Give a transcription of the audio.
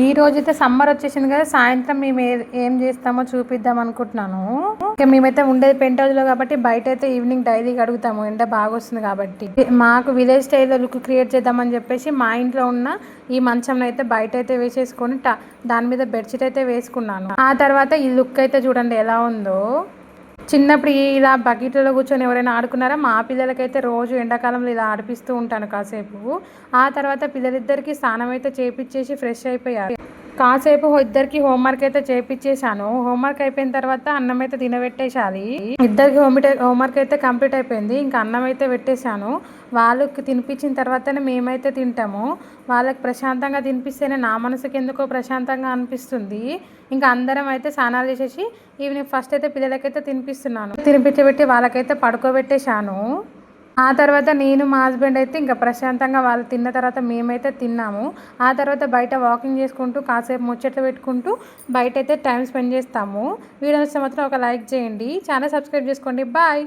ఈ రోజైతే సమ్మర్ వచ్చేసింది కదా, సాయంత్రం మేము ఏం చేస్తామో చూపిద్దాం అనుకుంటున్నాను. ఇంకా మేమైతే ఉండేది పెంట్ హౌస్ లో కాబట్టి బయట అయితే ఈవినింగ్ డైలీ కడుగుతాము, ఎండ బాగా వస్తుంది కాబట్టి. మాకు విలేజ్ స్టైల్లో లుక్ క్రియేట్ చేద్దామని చెప్పేసి మా ఇంట్లో ఉన్న ఈ మంచం అయితే బయట అయితే వేసేసుకొని దాని మీద బెడ్షీట్ అయితే వేసుకున్నాను. ఆ తర్వాత ఈ లుక్ అయితే చూడండి ఎలా ఉందో. చిన్నప్పుడు ఇలా బకెట్లలో కూర్చొని ఎవరైనా ఆడుకున్నారా? మా పిల్లలకైతే రోజు ఎండాకాలంలో ఇలా ఆడిపిస్తూ ఉంటాను కాసేపు. ఆ తర్వాత పిల్లలిద్దరికి స్నానం అయితే చేపించేసి ఫ్రెష్ అయిపోయారు. కాసేపు ఇద్దరికి హోంవర్క్ అయితే చేపించేశాను. హోంవర్క్ అయిపోయిన తర్వాత అన్నం అయితే తినబెట్టేసాలి. ఇద్దరికి హోంవర్క్ అయితే కంప్లీట్ అయిపోయింది. ఇంకా అన్నం అయితే పెట్టేశాను. వాళ్ళకి తినిపించిన తర్వాతనే మేమైతే తింటాము. వాళ్ళకి ప్రశాంతంగా తినిపిస్తేనే నా మనసుకి ఎందుకో ప్రశాంతంగా అనిపిస్తుంది. ఇంకా అందరం అయితే స్నానాలు చేసేసి ఈవినింగ్ ఫస్ట్ అయితే పిల్లలకైతే తినిపిస్తున్నాను. తినిపించబెట్టి వాళ్ళకైతే పడుకోబెట్టేశాను. ఆ తర్వాత నేను మా హస్బెండ్ అయితే ఇంకా ప్రశాంతంగా వాళ్ళు తిన్న తర్వాత మేమైతే తిన్నాము. ఆ తర్వాత బయట వాకింగ్ చేసుకుంటూ కాసేపు ముచ్చట్లు పెట్టుకుంటూ బయట అయితే టైం స్పెండ్ చేస్తాము. వీడియో నచ్చితే మాత్రం ఒక లైక్ చేయండి, ఛానల్ సబ్స్క్రైబ్ చేసుకోండి. బాయ్.